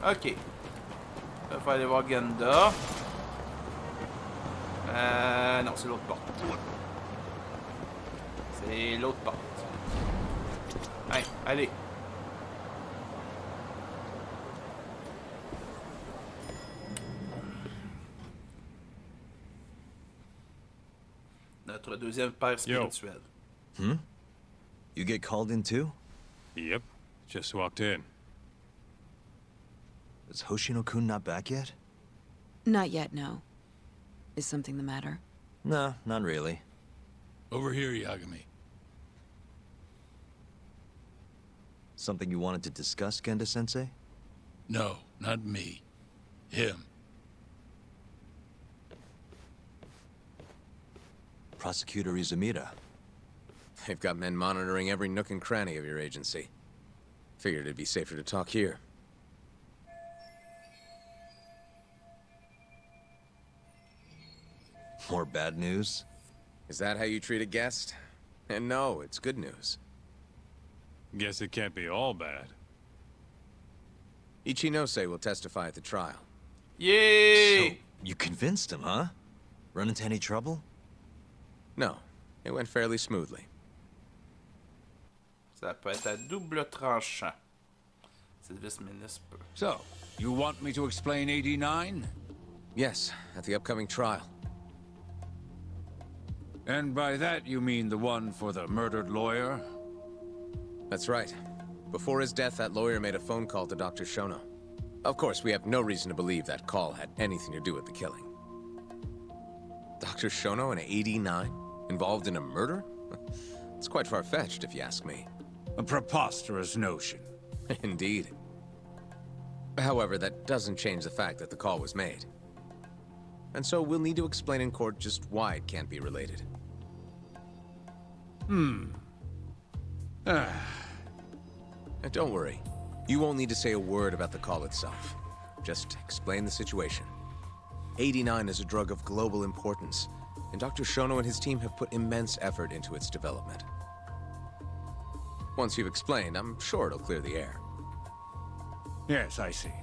Ok. Là, faut aller voir Genda. Non, c'est l'autre porte. C'est l'autre porte. Ouais, allez. Notre deuxième père spirituel. Hmm? You get called in too? Yep, just walked in. Is Hoshino-kun not back yet? Not yet, no. Is something the matter? No, not really. Over here, Yagami. Something you wanted to discuss, Genda-sensei? No, not me. Him. Prosecutor Izumida. They've got men monitoring every nook and cranny of your agency. Figured it'd be safer to talk here. More bad news? Is that how you treat a guest? And no, it's good news. Guess it can't be all bad. Ichinose will testify at the trial. Yay! So, you convinced him, huh? Run into any trouble? No, it went fairly smoothly. Ça peut être à double tranchant. C'est le vice-ministre. So, you want me to explain 89? Yes, at the upcoming trial. And by that you mean the one for the murdered lawyer? That's right. Before his death, that lawyer made a phone call to Dr. Shono. Of course, we have no reason to believe that call had anything to do with the killing. Dr. Shono in 89? Involved in a murder? It's quite far-fetched, if you ask me. A preposterous notion. Indeed. However, that doesn't change the fact that the call was made. And so we'll need to explain in court just why it can't be related. And don't worry. You won't need to say a word about the call itself. Just explain the situation. 89 is a drug of global importance, and Dr. Shono and his team have put immense effort into its development. Once you've explained, I'm sure it'll clear the air. Yes, I see.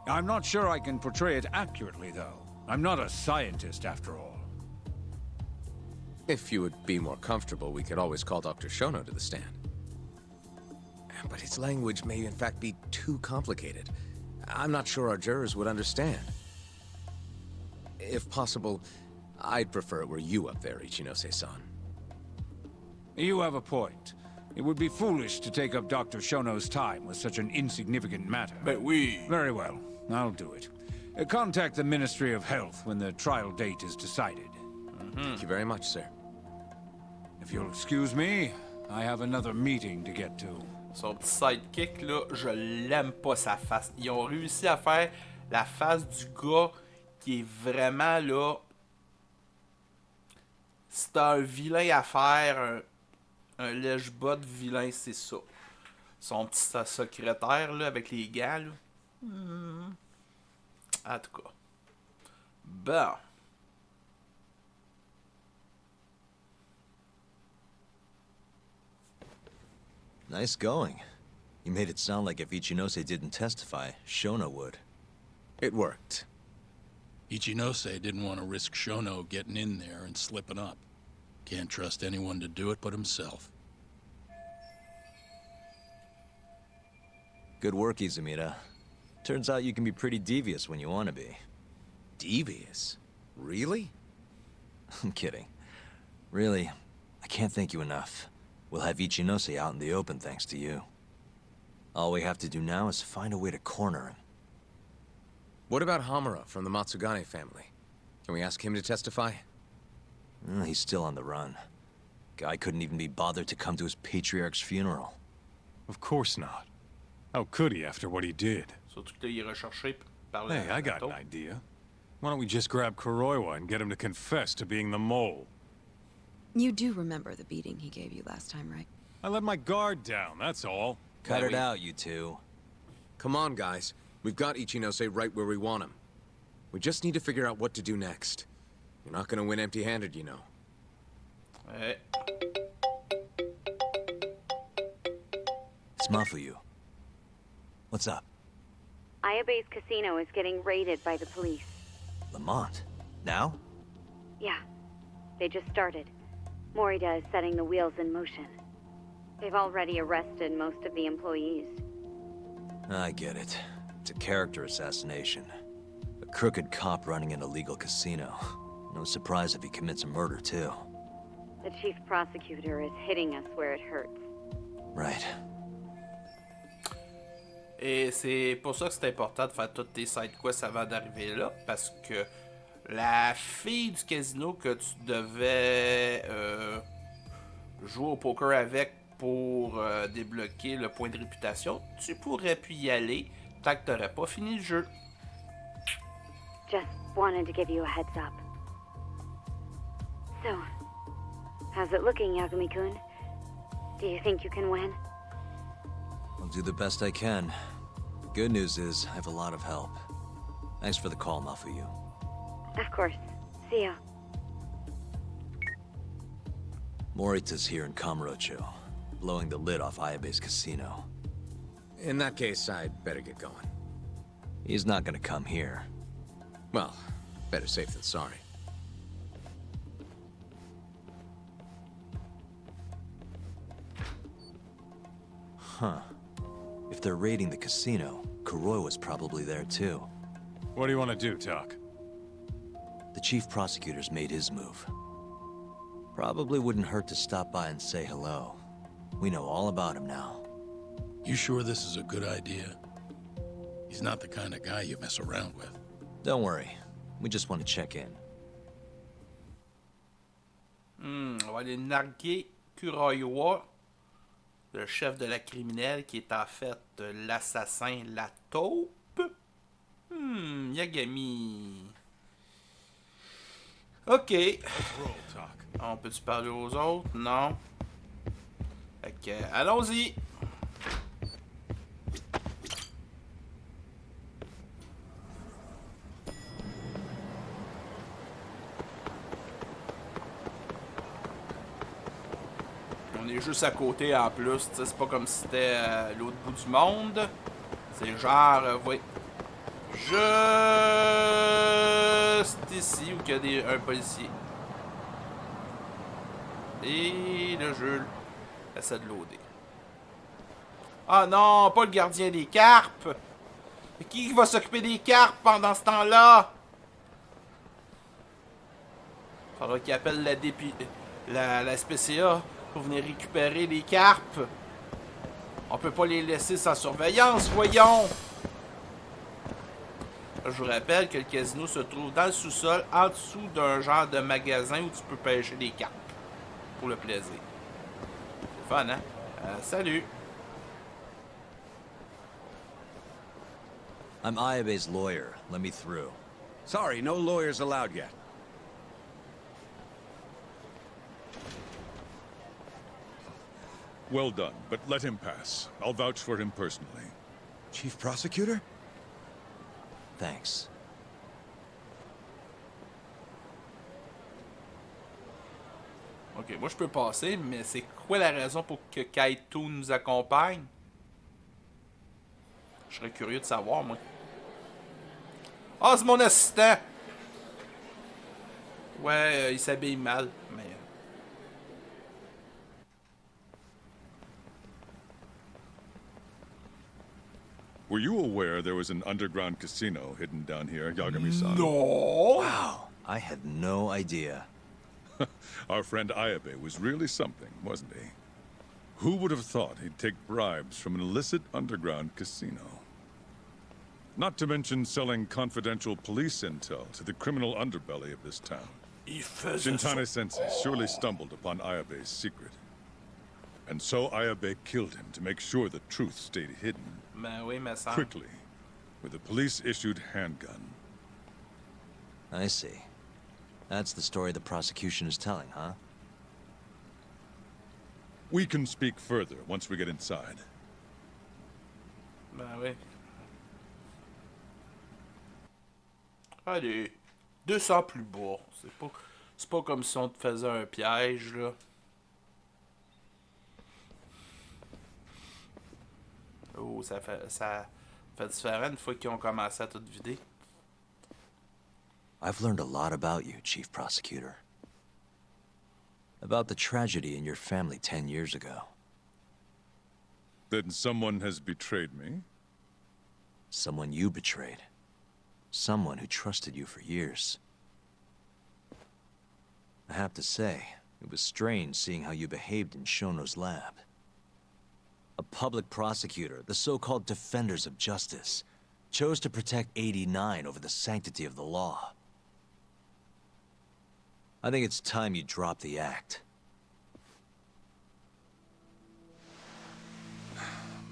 I'm not sure I can portray it accurately, though. I'm not a scientist, after all. If you would be more comfortable, we could always call Dr. Shono to the stand. But his language may in fact be too complicated. I'm not sure our jurors would understand. If possible, I'd prefer it were you up there, Ichinose-san. You have a point. It would be foolish to take up Dr. Shono's time with such an insignificant matter. Ben oui. Very well. I'll do it. Contact the Ministry of Health when the trial date is decided. Thank you very much, sir. If you'll excuse me, I have another meeting to get to. Son petit sidekick, là, je l'aime pas sa face. Ils ont réussi à faire la face du gars qui est vraiment là. C'est un vilain à faire, un lèche-bas de vilain, c'est ça. Son petit secrétaire là, avec les gars. Là. En tout cas. Bon. Nice going. You made it sound like if Ichinose didn't testify, Shono would. It worked. Ichinose didn't want to risk Shono getting in there and slipping up. Can't trust anyone to do it but himself. Good work, Izumida. Turns out you can be pretty devious when you want to be. Devious? Really? I'm kidding. Really, I can't thank you enough. We'll have Ichinose out in the open thanks to you. All we have to do now is find a way to corner him. What about Hamura from the Matsugane family? Can we ask him to testify? He's still on the run. Guy couldn't even be bothered to come to his patriarch's funeral. Of course not. How could he after what he did? Surtout que là, il est recherché par la. Hey, I got an idea. Why don't we just grab Kuroiwa and get him to confess to being the mole? You do remember the beating he gave you last time, right? I let my guard down, that's all. Cut it out, you two. Come on, guys. We've got Ichinose right where we want him. We just need to figure out what to do next. You're not gonna win empty-handed, you know. Ouais. It's Mafuyu. What's up? Ayabe's casino is getting raided by the police. Lamont? Now? Yeah, they just started. Morida is setting the wheels in motion. They've already arrested most of the employees. I get it. It's a character assassination. A crooked cop running an illegal casino. No surprise if he commits a murder, too. The chief prosecutor is hitting us where it hurts. Right. Et c'est pour ça que c'est important de faire toutes tes side quests avant d'arriver là, parce que la fille du casino que tu devais jouer au poker avec pour débloquer le point de réputation, tu pourrais plus y aller tant que t'aurais pas fini le jeu. Just wanted to give you a heads up. So, how's it looking, Yagami-kun? Do you think you can win? I'll do the best I can. The good news is, I have a lot of help. Thanks for the call, Mafuyu. Of course. See ya. Morita's here in Kamurocho, blowing the lid off Ayabe's casino. In that case, I'd better get going. He's not gonna come here. Well, better safe than sorry. Huh. If they're raiding the casino, Kuroiwa's probably there too. What do you want to do, Doc? The chief prosecutor's made his move. Probably wouldn't hurt to stop by and say hello. We know all about him now. You sure this is a good idea? He's not the kind of guy you mess around with. Don't worry. We just want to check in. On va aller narguer Kuroiwa, le chef de la criminelle qui est en fait l'assassin, la taupe. Yagami. Ok. On peut-tu parler aux autres? Non. Fait que, allons-y. On est juste à côté en plus, c'est pas comme si c'était à l'autre bout du monde. C'est genre, oui. Juste ici où il y a un policier. Et le jeu essaie de loader. Ah non, pas le gardien des carpes! Qui va s'occuper des carpes pendant ce temps-là? Faudra qu'il appelle la SPCA pour venir récupérer les carpes. On peut pas les laisser sans surveillance, voyons! Je vous rappelle que le casino se trouve dans le sous-sol, en dessous d'un genre de magasin où tu peux pêcher des carpes. Pour le plaisir. C'est fun, hein? Salut! I'm Ayabe's lawyer. Let me through. Sorry, no lawyers allowed yet. Well done, but let him pass. I'll vouch for him personally. Chief Prosecutor? Thanks. Ok, moi je peux passer, mais c'est quoi la raison pour que Kaito nous accompagne? Je serais curieux de savoir, moi. Ah, c'est mon assistant! Ouais, il s'habille mal, mais... Were you aware there was an underground casino hidden down here, Yagami-san? No! Wow, I had no idea. Our friend Ayabe was really something, wasn't he? Who would have thought he'd take bribes from an illicit underground casino? Not to mention selling confidential police intel to the criminal underbelly of this town. Shintane-sensei surely stumbled upon Ayabe's secret. And so Ayabe killed him to make sure the truth stayed hidden. Ben oui, mais ça... Quickly, with a police-issued handgun. I see. That's the story the prosecution is telling, huh? We can speak further once we get inside. Ben oui. Allez, 200 plus bas. C'est pas comme si on te faisait un piège, là. Oh, ça fait différent une fois qu'ils ont commencé à tout vider. I've learned a lot about you, Chief Prosecutor. About the tragedy in your family 10 years ago. Then someone has betrayed me? Someone you betrayed. Someone who trusted you for years. I have to say, it was strange seeing how you behaved in Shono's lab. A public prosecutor, the so-called defenders of justice, chose to protect 89 over the sanctity of the law. I think it's time you drop the act.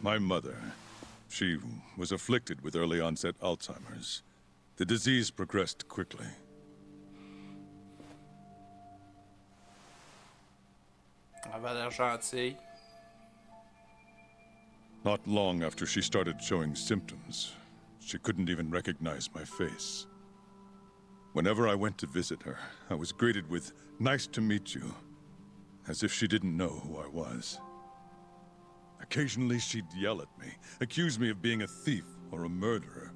My mother, she was afflicted with early onset Alzheimer's. The disease progressed quickly. Elle avait l'air gentille. Not long after she started showing symptoms, she couldn't even recognize my face. Whenever I went to visit her, I was greeted with, "Nice to meet you," as if she didn't know who I was. Occasionally she'd yell at me, accuse me of being a thief or a murderer.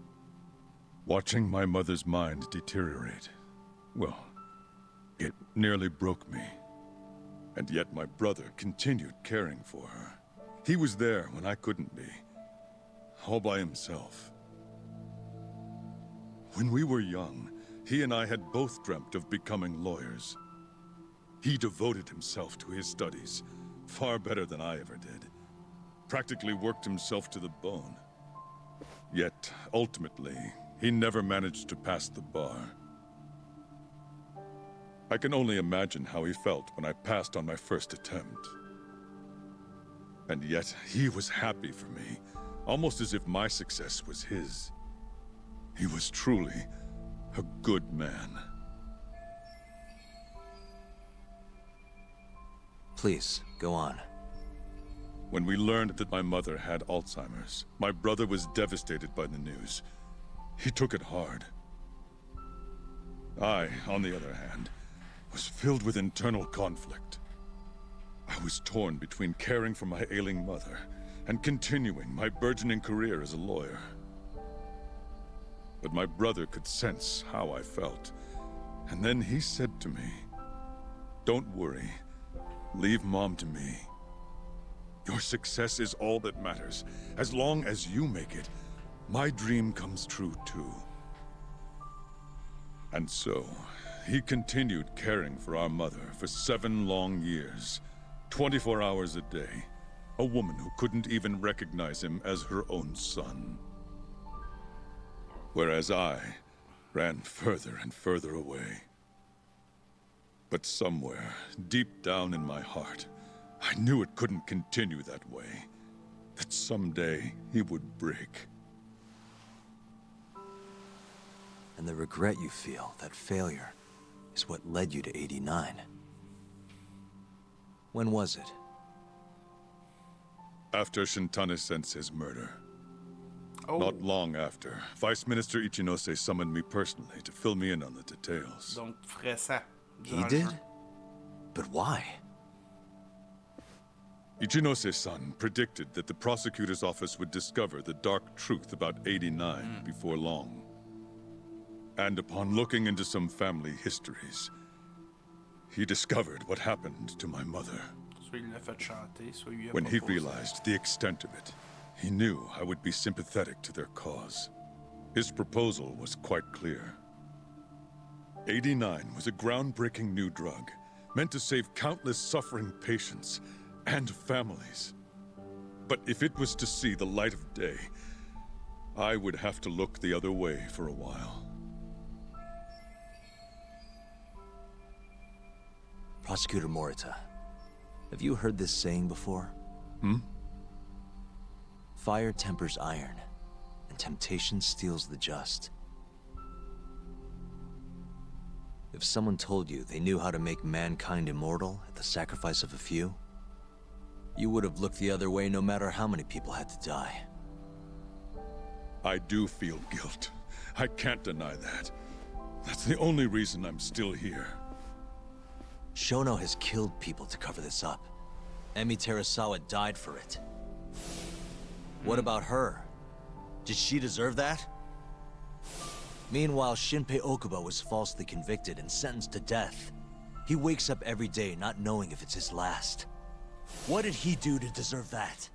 Watching my mother's mind deteriorate, well, it nearly broke me. And yet my brother continued caring for her. He was there when I couldn't be, all by himself. When we were young, he and I had both dreamt of becoming lawyers. He devoted himself to his studies, far better than I ever did. Practically worked himself to the bone. Yet, ultimately, he never managed to pass the bar. I can only imagine how he felt when I passed on my first attempt. And yet, he was happy for me, almost as if my success was his. He was truly a good man. Please, go on. When we learned that my mother had Alzheimer's, my brother was devastated by the news. He took it hard. I, on the other hand, was filled with internal conflict. I was torn between caring for my ailing mother and continuing my burgeoning career as a lawyer. But my brother could sense how I felt, and then he said to me, "Don't worry. Leave Mom to me. Your success is all that matters. As long as you make it, my dream comes true too." And so, he continued caring for our mother for 7 long years, 24 hours a day, a woman who couldn't even recognize him as her own son. Whereas I ran further and further away. But somewhere, deep down in my heart, I knew it couldn't continue that way. That someday he would break. And the regret you feel, that failure, is what led you to 89. When was it? After Shintane-sensei's murder. Oh. Not long after, Vice Minister Ichinose summoned me personally to fill me in on the details. Donc, frais He did? But why? Ichinose-san predicted that the prosecutor's office would discover the dark truth about 89 before long. And upon looking into some family histories, he discovered what happened to my mother. Soit il l'a fait chanter, soit il a When he proposé. realized the extent of it, he knew I would be sympathetic to their cause. His proposal was quite clear. 89 was a groundbreaking new drug, meant to save countless suffering patients and families. But if it was to see the light of day, I would have to look the other way for a while. Prosecutor Morita, have you heard this saying before? Fire tempers iron, and temptation steals the just. If someone told you they knew how to make mankind immortal at the sacrifice of a few, you would have looked the other way no matter how many people had to die. I do feel guilt. I can't deny that. That's the only reason I'm still here. Shono has killed people to cover this up. Emi Terasawa died for it. What about her? Did she deserve that? Meanwhile, Shinpei Okubo was falsely convicted and sentenced to death. He wakes up every day not knowing if it's his last. What did he do to deserve that?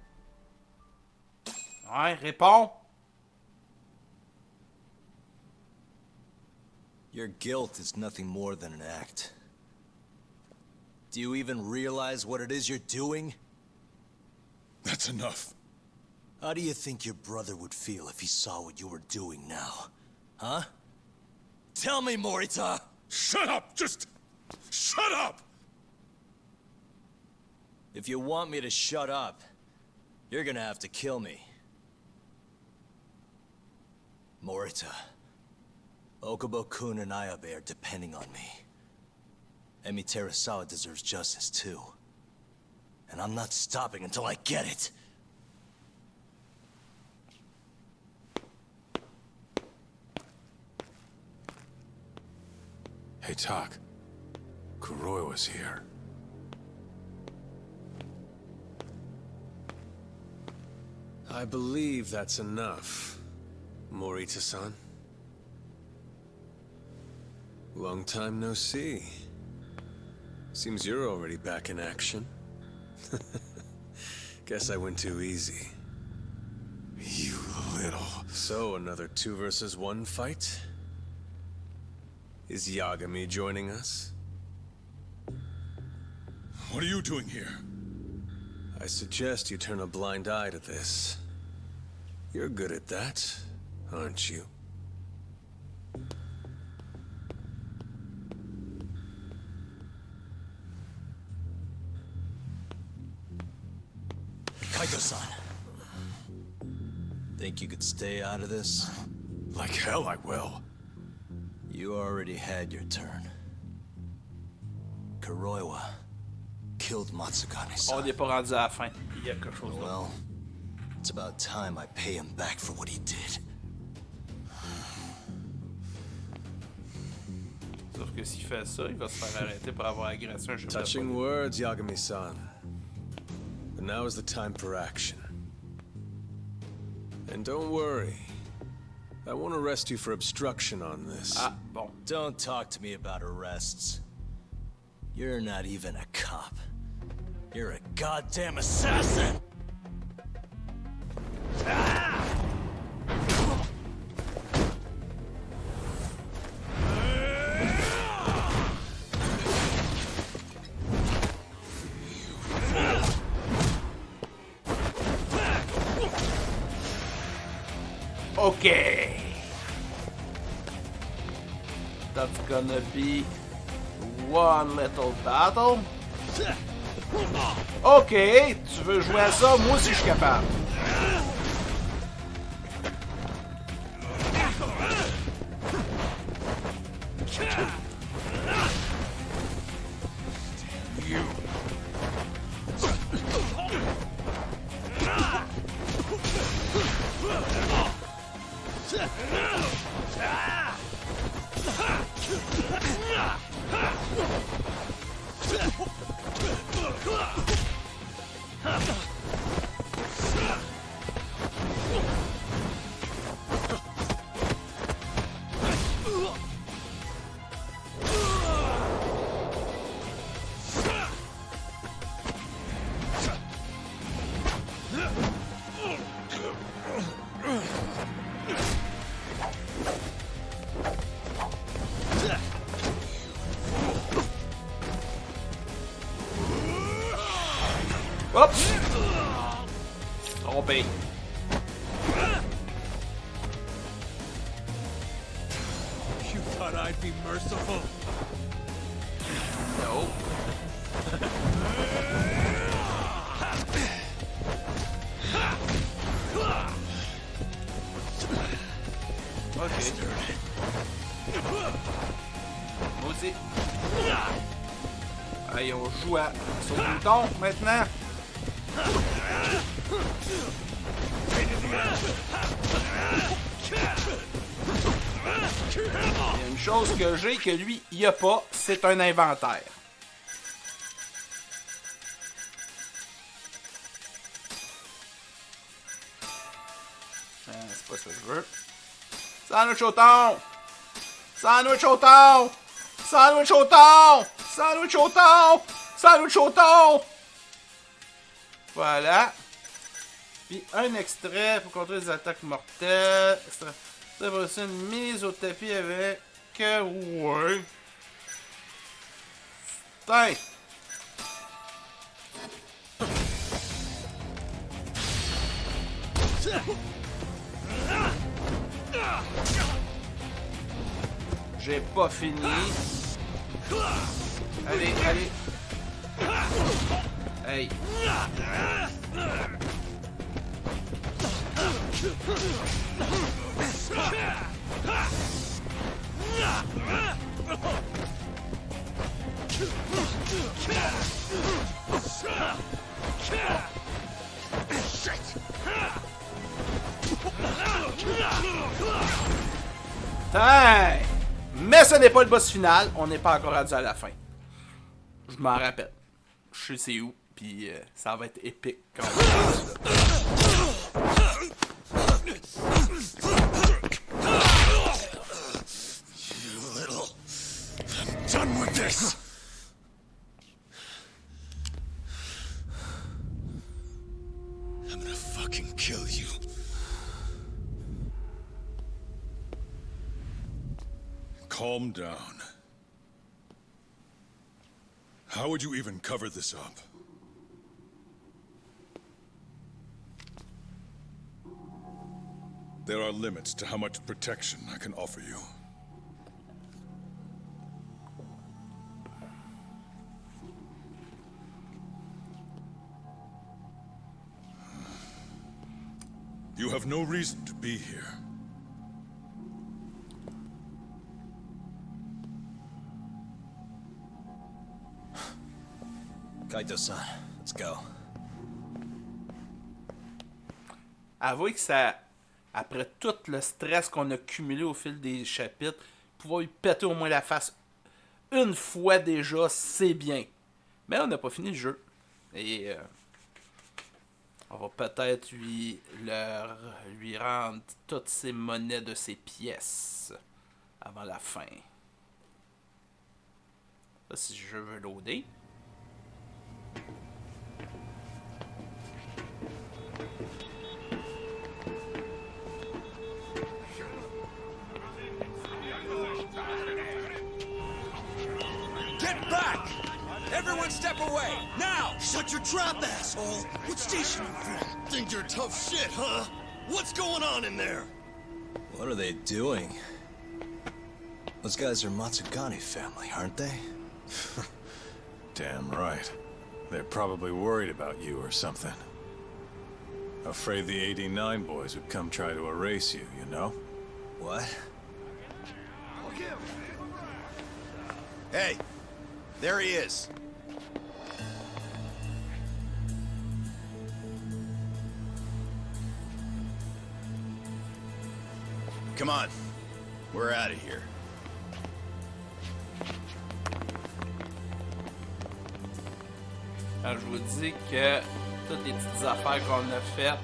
Ouais, réponds. Your guilt is nothing more than an act. Do you even realize what it is you're doing? That's enough. How do you think your brother would feel if he saw what you were doing now? Huh? Tell me, Morita! Shut up! Just shut up! If you want me to shut up, you're gonna have to kill me. Morita, Okubo-kun and Ayabe are depending on me. Emi Terasawa deserves justice too. And I'm not stopping until I get it. Hey, Tak. Kuroiwa's here. I believe that's enough, Morita-san. Long time no see. Seems you're already back in action. Guess I went too easy. You little... So, another 2 versus 1 fight? Is Yagami joining us? What are you doing here? I suggest you turn a blind eye to this. You're good at that, aren't you? Kaito-san. Think you could stay out of this? Like hell I will. You already had your turn. Kuroiwa killed Matsukane-san. On n'est pas rendu à la fin. Il y a quelque chose d'autre. Well, it's about time I pay him back for what he did. Sauf que s'il fait ça, il va se faire arrêter pour avoir agressé un chef de Touching police. words, Yagami-san. But now is the time for action. And don't worry. I won't arrest you for obstruction on this. Ah, bon. Don't talk to me about arrests. You're not even a cop. You're a goddamn assassin! Okay. That's gonna be one little battle. Ok, tu veux jouer à ça? Moi aussi je suis capable. Oups! Trompé. You thought I'd be merciful? No. Ok. Moi aussi. Allez, on joue à son bouton maintenant. Il y a une chose que j'ai que lui, il a pas, c'est un inventaire. C'est pas ce ça que je veux. Sandwich au thon! Sandwich au thon! Sandwich au thon! Sandwich au thon! Sandwich au thon! Voilà. Puis un extrait pour contrer les attaques mortelles. Extrait. Ça va aussi une mise au tapis avec... ouais. Putain! J'ai pas fini. Allez, allez. Hey. Hey! Mais ce n'est pas le boss final, on n'est pas encore rendu à la fin. Je m'en rappelle. Je sais c'est où, puis ça va être épique quand même. You little... I'm done with this! I'm gonna fucking kill you. Calm down. How would you even cover this up? There are limits to how much protection I can offer you. You have no reason to be here. Kaito-san, let's go. Avouez que ça... Après tout le stress qu'on a cumulé au fil des chapitres, pouvoir lui péter au moins la face une fois déjà, c'est bien. Mais on n'a pas fini le jeu. Et on va peut-être lui rendre toutes ses monnaies de ses pièces avant la fin. Là, si je veux loader. Get back! Everyone step away, now! Shut your trap, asshole! What station are you from? Think you're tough shit, huh? What's going on in there? What are they doing? Those guys are Matsugane family, aren't they? Damn right. They're probably worried about you or something. Afraid the 89 boys would come try to erase you, you know? What? Hey, there he is. Come on, we're out of here. Alors, je vous dis que toutes les petites affaires qu'on a faites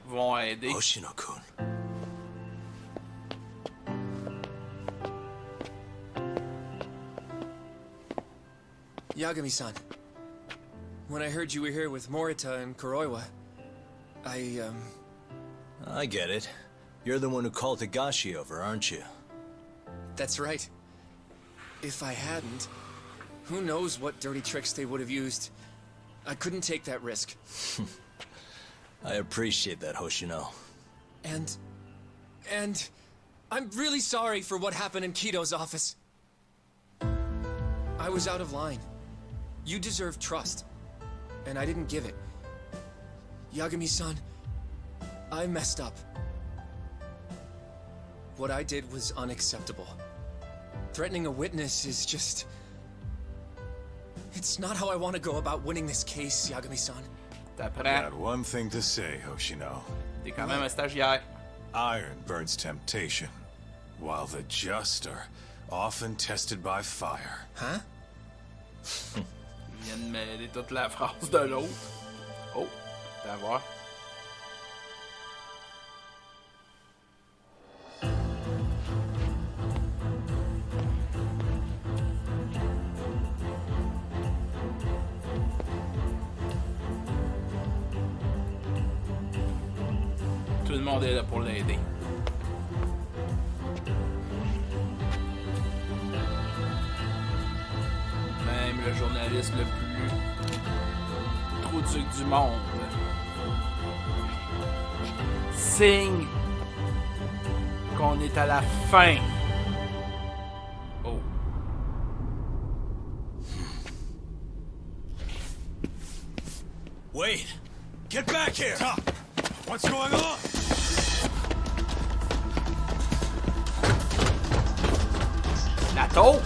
vont aider. Hoshino-kun. Yagami-san, when I heard you were here with Morita and Kuroiwa, I get it. You're the one who called Higashi over, aren't you? That's right. If I hadn't, who knows what dirty tricks they would have used. I couldn't take that risk. I appreciate that, Hoshino. And I'm really sorry for what happened in Kito's office. I was out of line. You deserve trust, and I didn't give it. Yagami-san, I messed up. What I did was unacceptable. Threatening a witness is just... It's not how I want to go about winning this case, Yagami-san. T'apprends. Got one thing to say, Hoshino. T'es quand même un stagiaire. Iron burns temptation, while the just are often tested by fire. Huh? Il vient de mêler toute la phrase de l'autre. Oh, t'as voir. le monde est là pour l'aider. Même le journaliste le plus trou-duc du monde signe qu'on est à la fin. Oh. Wait! Get back here! Stop! What's going on? La taupe?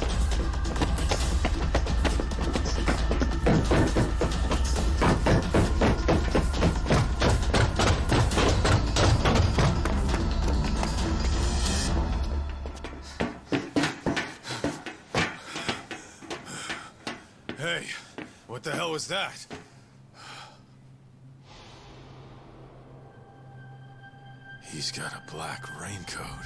Hey, what the hell was that? He's got a black raincoat.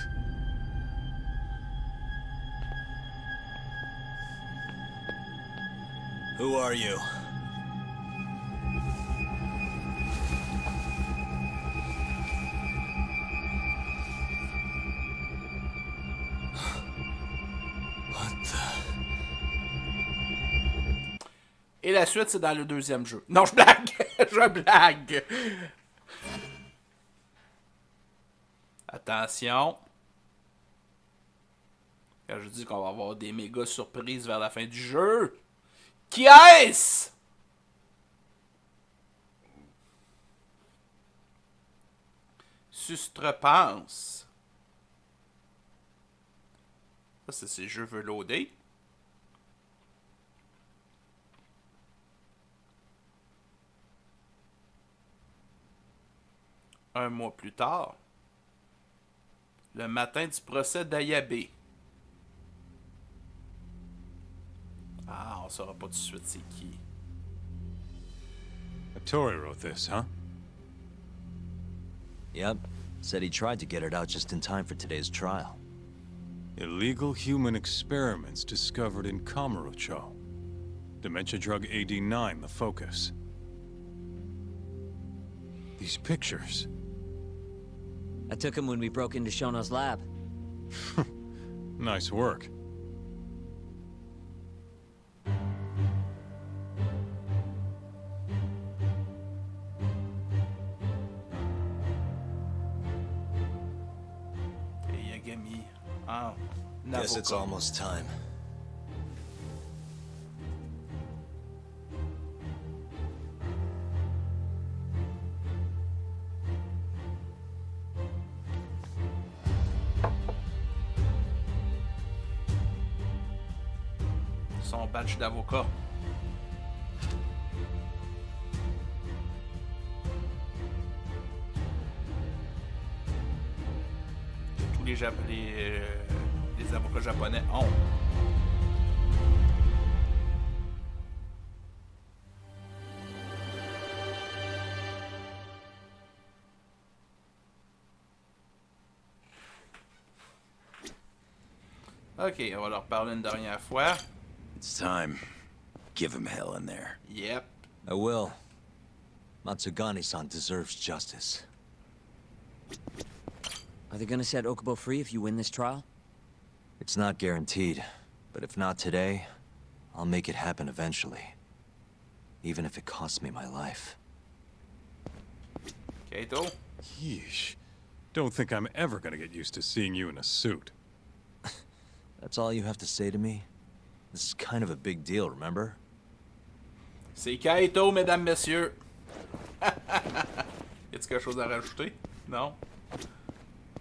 Who are you? Et la suite, c'est dans le deuxième jeu. Non, je blague! Je blague! Attention. Quand je dis qu'on va avoir des méga surprises vers la fin du jeu. Qui est-ce? Sustrepense. Ça, c'est ces jeux veulent loader. Un mois plus tard, le matin du procès d'Ayabe. Ah, on saura pas tout de suite c'est qui. Tori wrote this, huh? Yep. Said he tried to get it out just in time for today's trial. Illegal human experiments discovered in Kamurocho. Dementia drug 89, the focus. These pictures. I took him when we broke into Shono's lab. Nice work. Yagami. Oh, Guess it's almost time. Son badge d'avocat. Tous les avocats japonais ont. Ok, on va leur parler une dernière fois. It's time. Give him hell in there. Yep. I will. Matsugane-san deserves justice. Are they gonna set Okubo free if you win this trial? It's not guaranteed, but if not today, I'll make it happen eventually. Even if it costs me my life. Kato? Yeesh. Don't think I'm ever gonna get used to seeing you in a suit. That's all you have to say to me? This is kind of a big deal, remember? C'est Kaito, mesdames, messieurs. Y a-t-il quelque chose à rajouter? Non?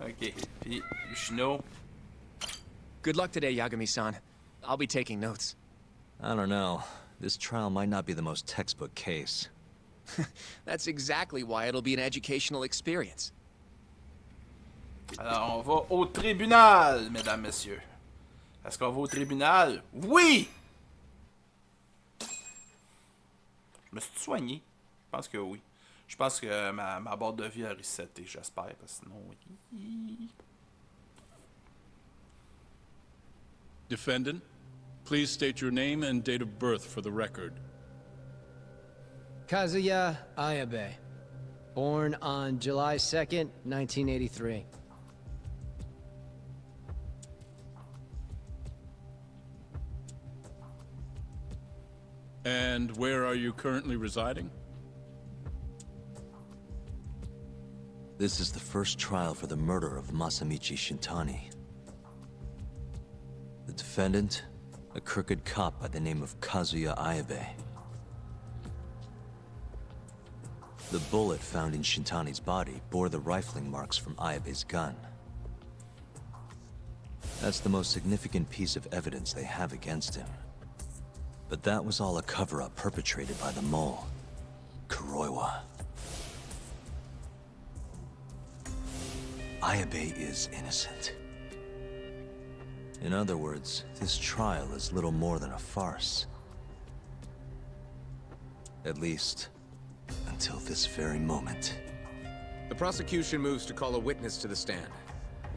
Ok. Puis, Yoshino. Good luck today, Yagami-san. I'll be taking notes. I don't know. This trial might not be the most textbook case. That's exactly why it'll be an educational experience. Alors, on va au tribunal, mesdames, messieurs. Est-ce qu'on va au tribunal? Oui! Je me suis soigné. Je pense que oui. Je pense que ma barre de vie a reseté, j'espère, parce que sinon... Defendant, please state your name and date of birth for the record. Kazuya Ayabe. Born on July 2nd, 1983. And where are you currently residing? This is the first trial for the murder of Masamichi Shintani. The defendant, a crooked cop by the name of Kazuya Ayabe. The bullet found in Shintani's body bore the rifling marks from Ayabe's gun. That's the most significant piece of evidence they have against him. But that was all a cover-up perpetrated by the mole, Kuroiwa. Ayabe is innocent. In other words, this trial is little more than a farce. At least, until this very moment. The prosecution moves to call a witness to the stand.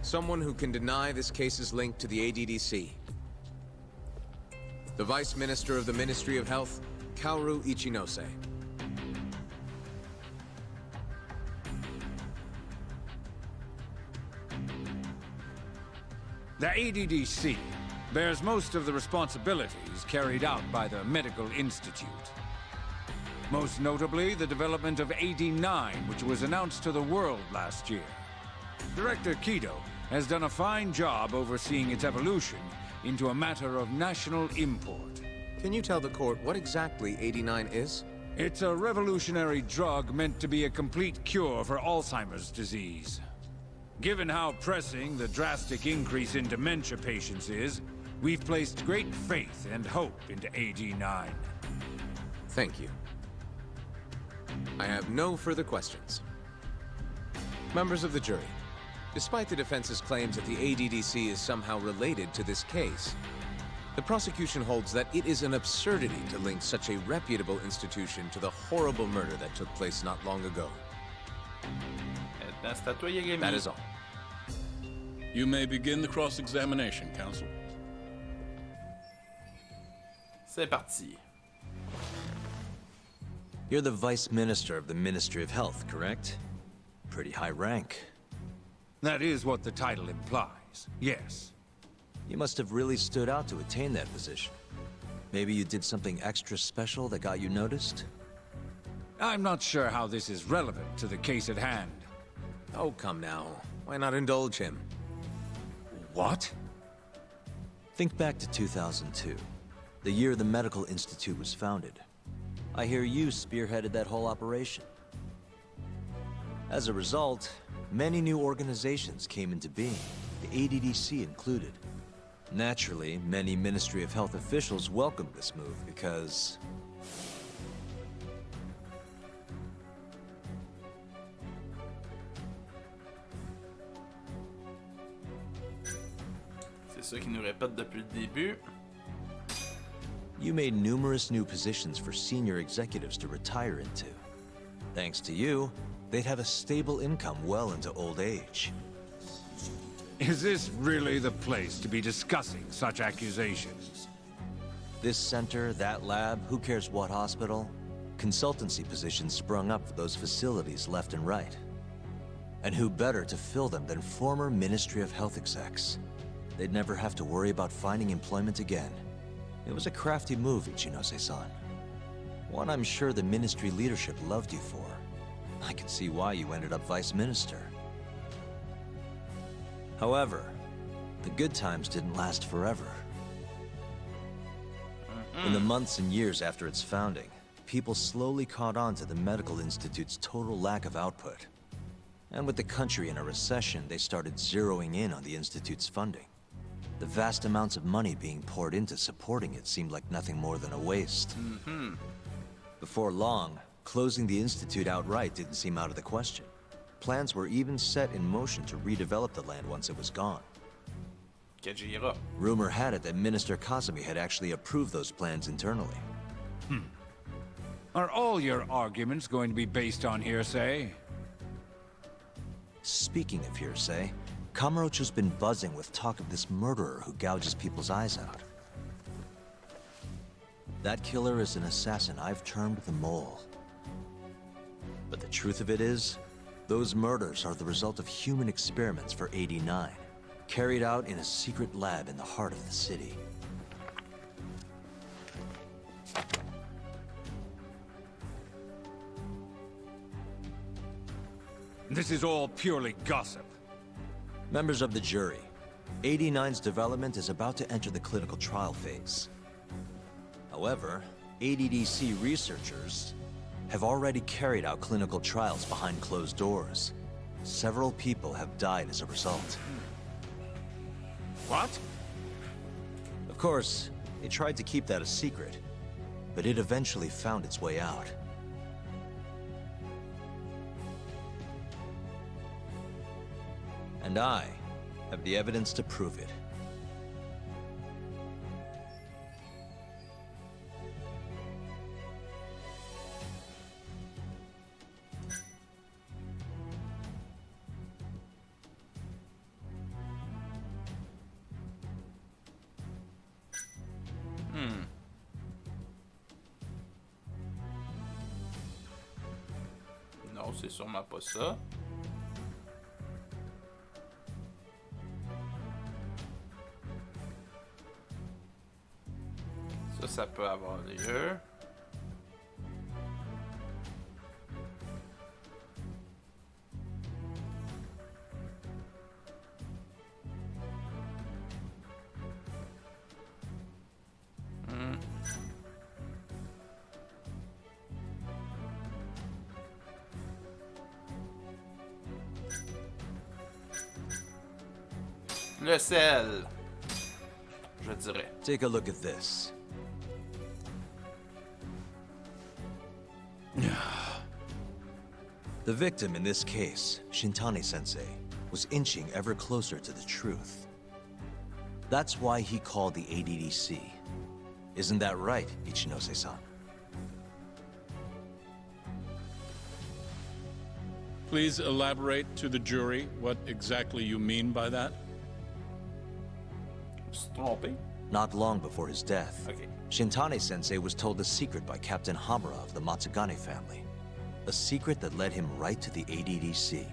Someone who can deny this case's link to the ADDC. The Vice Minister of the Ministry of Health, Kaoru Ichinose. The ADDC bears most of the responsibilities carried out by the Medical Institute. Most notably, the development of AD9, which was announced to the world last year. Director Kido has done a fine job overseeing its evolution into a matter of national import. Can you tell the court what exactly AD9 is? It's a revolutionary drug meant to be a complete cure for Alzheimer's disease. Given how pressing the drastic increase in dementia patients is, we've placed great faith and hope into AD9. Thank you. I have no further questions. Members of the jury, despite the defense's claims that the ADDC is somehow related to this case, the prosecution holds that it is an absurdity to link such a reputable institution to the horrible murder that took place not long ago. That is all. You may begin the cross-examination, counsel. C'est parti. You're the Vice Minister of the Ministry of Health, correct? Pretty high rank. That is what the title implies, yes. You must have really stood out to attain that position. Maybe you did something extra special that got you noticed? I'm not sure how this is relevant to the case at hand. Oh, come now. Why not indulge him? What? Think back to 2002, the year the Medical Institute was founded. I hear you spearheaded that whole operation. As a result, many new organizations came into being, the ADDC included. Naturally, many Ministry of Health officials welcomed this move because... C'est ça qu'il nous répète depuis le début. You made numerous new positions for senior executives to retire into. Thanks to you, they'd have a stable income well into old age. Is this really the place to be discussing such accusations? This center, that lab, who cares what hospital? Consultancy positions sprung up for those facilities left and right. And who better to fill them than former Ministry of Health execs? They'd never have to worry about finding employment again. It was a crafty move, Ichinose-san. One I'm sure the ministry leadership loved you for. I can see why you ended up Vice Minister. However, the good times didn't last forever. In the months and years after its founding, people slowly caught on to the Medical Institute's total lack of output. And with the country in a recession, they started zeroing in on the Institute's funding. The vast amounts of money being poured into supporting it seemed like nothing more than a waste. Before long, closing the Institute outright didn't seem out of the question. Plans were even set in motion to redevelop the land once it was gone. Rumor had it that Minister Kazumi had actually approved those plans internally. Are all your arguments going to be based on hearsay? Speaking of hearsay, Kamurocho's been buzzing with talk of this murderer who gouges people's eyes out. That killer is an assassin I've termed the Mole. But the truth of it is, those murders are the result of human experiments for 89, carried out in a secret lab in the heart of the city. This is all purely gossip. Members of the jury, 89's development is about to enter the clinical trial phase. However, ADDC researchers have already carried out clinical trials behind closed doors. Several people have died as a result. What? Of course, they tried to keep that a secret, but it eventually found its way out. And I have the evidence to prove it. Non, c'est sûrement pas ça. Ça peut avoir lieu. Le sel, je dirais. Take a look at this. The victim in this case, Shintani-sensei, was inching ever closer to the truth. That's why he called the ADDC. Isn't that right, Ichinose-san? Please elaborate to the jury what exactly you mean by that. Trompé? Not long before his death, Okay. Shintani-sensei was told a secret by Captain Hamura of the Matsugane family. A secret that led him right to the ADDC.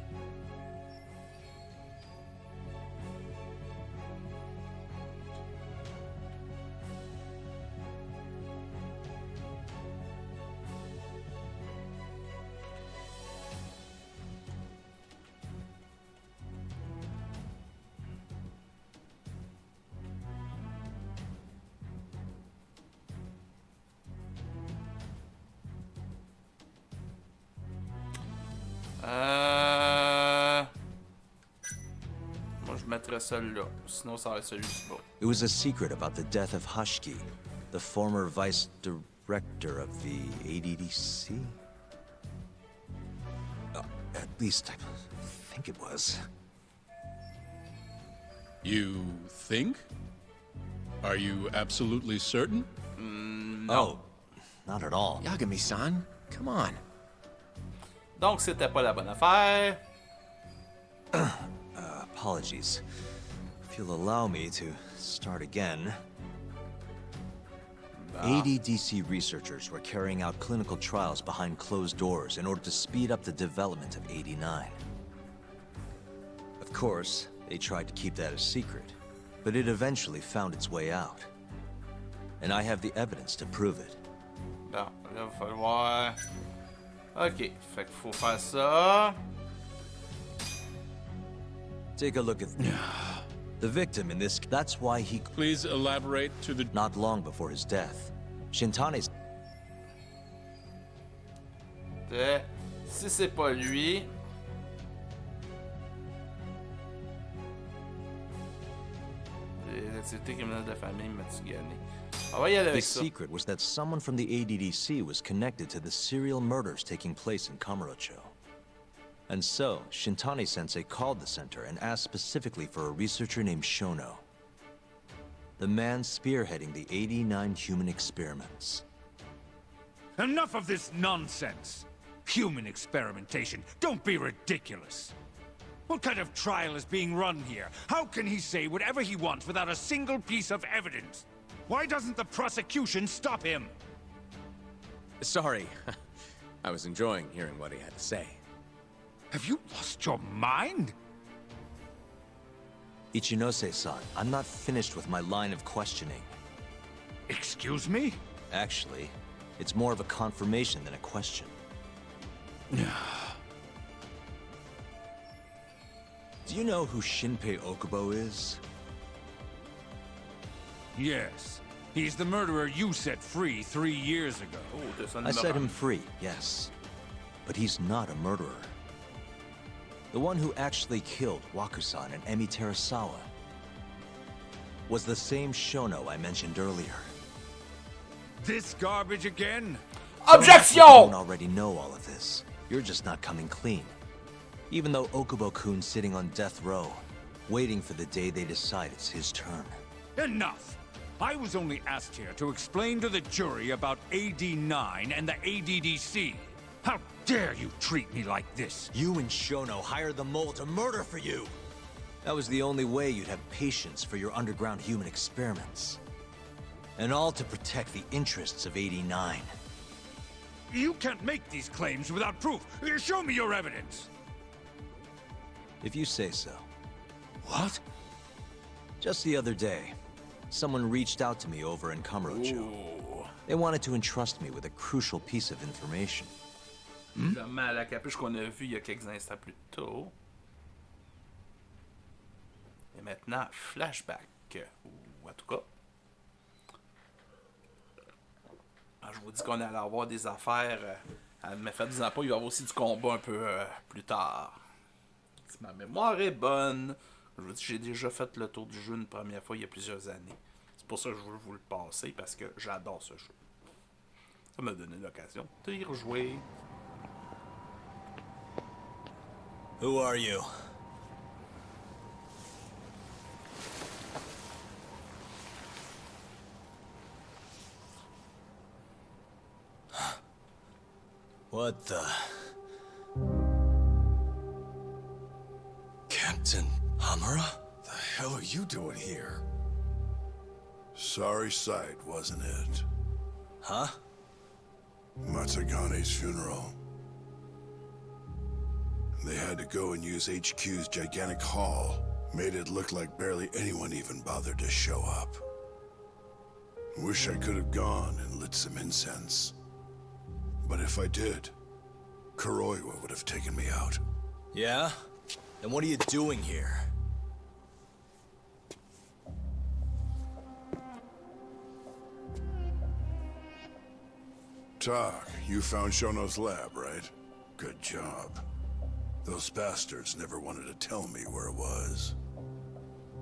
Moi, je mettrais celui-là. Sinon, ça va être celui du bas. It was a secret about the death of Hashiki, the former vice director of the ADDC? At least I think it was. You think? Are you absolutely certain? No. Oh, not at all. Yagami-san, come on. Donc, c'était pas la bonne affaire. Apologies. If you'll allow me to start again. ADDC researchers were carrying out clinical trials behind closed doors in order to speed up the development of 89. Of course, they tried to keep that a secret, but it eventually found its way out. And I have the evidence to prove it. Bon, là, il va falloir... Ok, fait qu'il faut faire ça. Take a look at the victim in this. That's why he. Please elaborate to the. Not long before his death, Shintani's. Si c'est pas lui. L'activité criminelle de famille Matsugane. On va y aller avec The ça. secret was that someone from the ADDC was connected to the serial murders taking place in Kamurocho. And so, Shintani-sensei called the center and asked specifically for a researcher named Shono. The man spearheading the 89 human experiments. Enough of this nonsense! Human experimentation. Don't be ridiculous. What kind of trial is being run here? How can he say whatever he wants without a single piece of evidence? Why doesn't the prosecution stop him? Sorry. I was enjoying hearing what he had to say. Have you lost your mind? Ichinose-san, I'm not finished with my line of questioning. Excuse me? Actually, it's more of a confirmation than a question. Do you know who Shinpei Okubo is? Yes. He's the murderer you set free 3 years ago. I set him free, yes. But he's not a murderer. The one who actually killed Wakusan and Emi Terasawa was the same Shono I mentioned earlier. This garbage again? Objection! You don't already know all of this. You're just not coming clean. Even though Okubo-kun's sitting on death row, waiting for the day they decide it's his turn. Enough! I was only asked here to explain to the jury about AD9 and the ADDC. How dare you treat me like this? You and Shono hired the mole to murder for you! That was the only way you'd have patience for your underground human experiments. And all to protect the interests of AD9. You can't make these claims without proof. Show me your evidence. If you say so. What? Just the other day, someone reached out to me over in Kamurocho. They wanted to entrust me with a crucial piece of information. Justement à la capuche qu'on a vue il y a quelques instants plus tôt. Et maintenant, flashback. Ou en tout cas. Je vous dis qu'on allait avoir des affaires. Elle m'a fait disant pas, il va y avoir aussi du combat un peu plus tard. Si ma mémoire est bonne. Je vous dis, j'ai déjà fait le tour du jeu une première fois il y a plusieurs années. C'est pour ça que je veux vous le passer, parce que j'adore ce jeu. Ça m'a donné l'occasion de y rejouer. Who are you? What the... Captain Hamura? The hell are you doing here? Sorry sight, wasn't it? Huh? Matsugane's funeral. They had to go and use HQ's gigantic hall. Made it look like barely anyone even bothered to show up. Wish I could have gone and lit some incense. But if I did, Kuroiwa would have taken me out. Yeah? Then what are you doing here? Tak, you found Shono's lab, right? Good job. Those bastards never wanted to tell me where it was.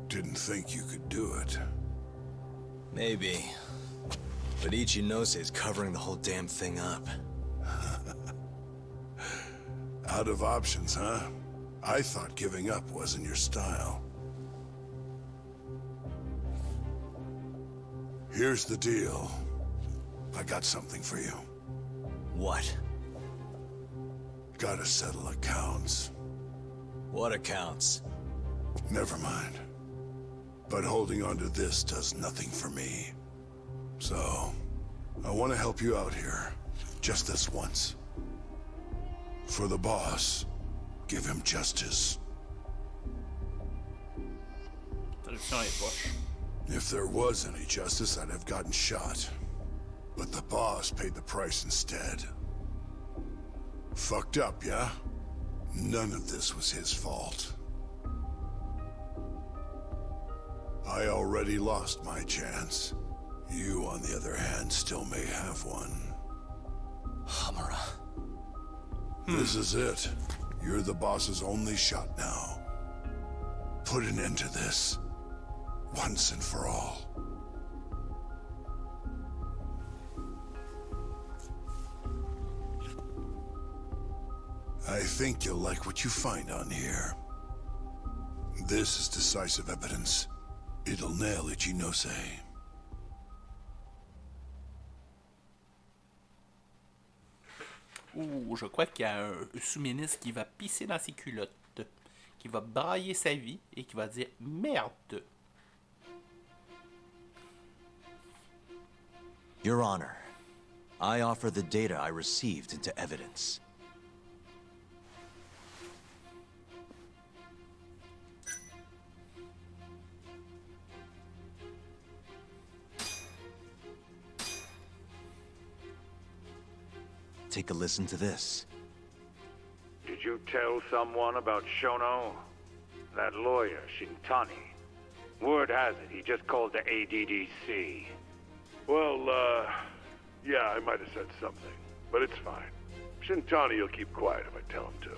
Didn't think you could do it. Maybe. But Ichinose covering the whole damn thing up. Out of options, huh? I thought giving up wasn't your style. Here's the deal. I got something for you. What? Gotta settle accounts. What accounts? Never mind. But holding on to this does nothing for me. So, I want to help you out here. Just this once. For the boss, give him justice. If there was any justice, I'd have gotten shot. But the boss paid the price instead. Fucked up, yeah? None of this was his fault. I already lost my chance. You, on the other hand, still may have one. Hamura. This is it. You're the boss's only shot now. Put an end to this. Once and for all. I think you'll like what you find on here. This is decisive evidence. It'll nail Ichinose. Ouh, je crois qu'il y a un sous-ministre qui va pisser dans ses culottes, qui va brailler sa vie et qui va dire merde. Your Honor, I offer the data I received into evidence. Take a listen to this. Did you tell someone about Shono? That lawyer, Shintani. Word has it, he just called the ADDC. Well, yeah, I might have said something, but it's fine. Shintani will keep quiet if I tell him to.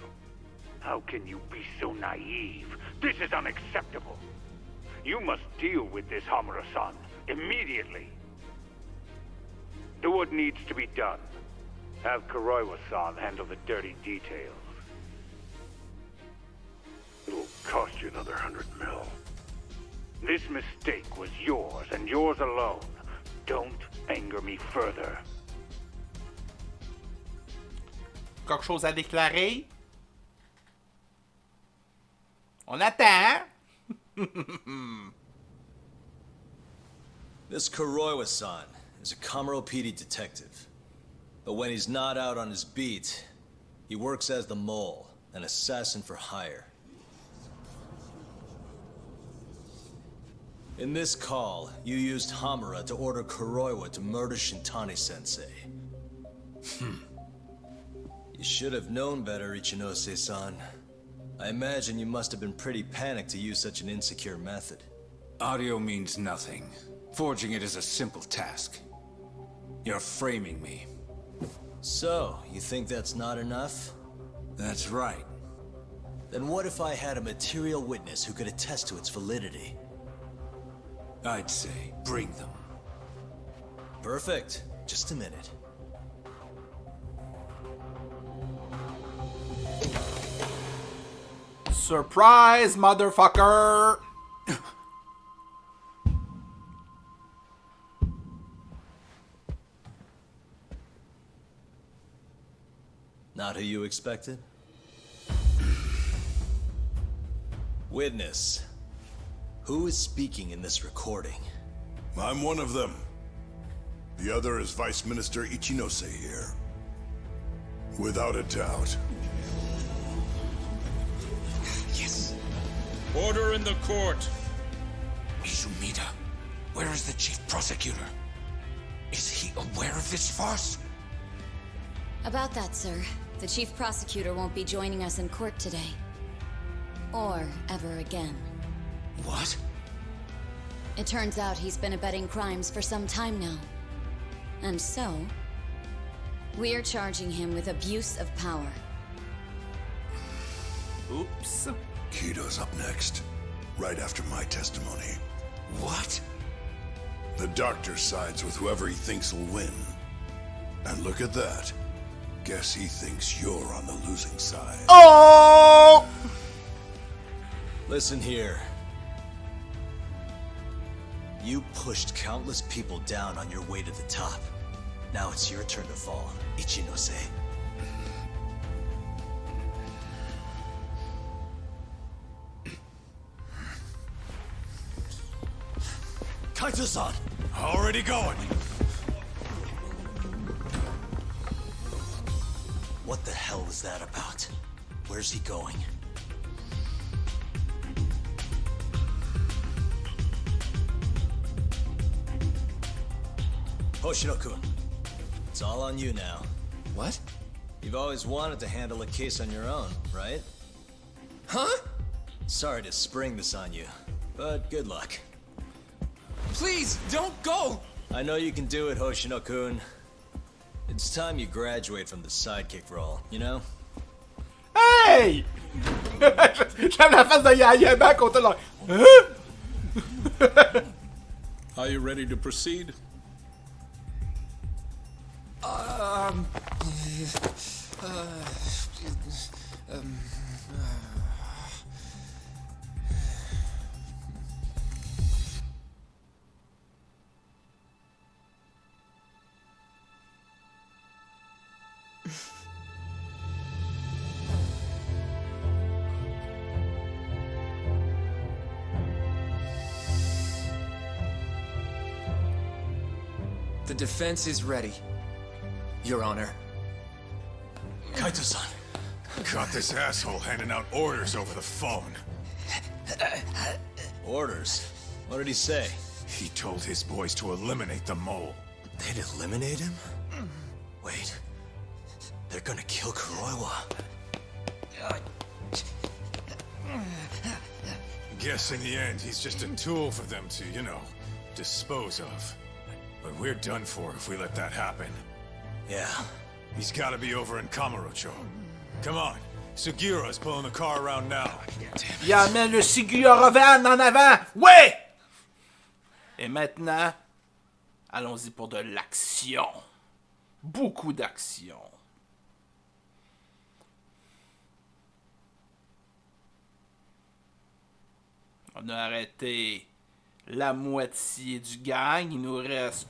How can you be so naive? This is unacceptable. You must deal with this, Hamura-san, immediately. Do what needs to be done. Have Kuroiwa-san handle the dirty details. It'll cost you another 100 mil. This mistake was yours, and yours alone. Don't anger me further. Quelque chose à déclarer? On attend. This Kuroiwa-san is a Kamuro PD detective. But when he's not out on his beat, he works as the mole, an assassin for hire. In this call, you used Hamura to order Kuroiwa to murder Shintani-sensei. You should have known better, Ichinose-san. I imagine you must have been pretty panicked to use such an insecure method. Audio means nothing. Forging it is a simple task. You're framing me. So, you think that's not enough? That's right. Then what if I had a material witness who could attest to its validity? I'd say, bring them. Perfect. Just a minute. Surprise, motherfucker! Not who you expected? Witness. Who is speaking in this recording? I'm one of them. The other is Vice Minister Ichinose here. Without a doubt. Yes. Order in the court. Izumida, where is the chief prosecutor? Is he aware of this farce? About that, sir. The chief prosecutor won't be joining us in court today. Or ever again. What? It turns out he's been abetting crimes for some time now. And so, we're charging him with abuse of power. Oops. Kito's up next, right after my testimony. What? The doctor sides with whoever he thinks will win. And look at that. Guess he thinks you're on the losing side. Oh! Listen here. You pushed countless people down on your way to the top. Now it's your turn to fall, Ichinose. Kaito-san! Already going. What the hell is that about? Where's he going? Hoshino-kun, it's all on you now. What? You've always wanted to handle a case on your own, right? Huh? Sorry to spring this on you, but good luck. Please, don't go! I know you can do it, Hoshino-kun. It's time you graduate from the sidekick role, you know? Hey! J'aime la face de Ayabe à côté là. Are you ready to proceed? The defense is ready. Your Honor. Kaito-san. Caught this asshole handing out orders over the phone. Orders? What did he say? He told his boys to eliminate the mole. They'd eliminate him? Wait. They're gonna kill Kuroiwa. Guess in the end, he's just a tool for them to, you know, dispose of. But we're done for if we let that happen. Yeah. He's gotta be over in Kamurocho. Come on. Sugura's pulling the car around now. Il amène le Sugura van en avant. Ouais! Et maintenant, allons-y pour de l'action. Beaucoup d'action. On a arrêté la moitié du gang. Il nous reste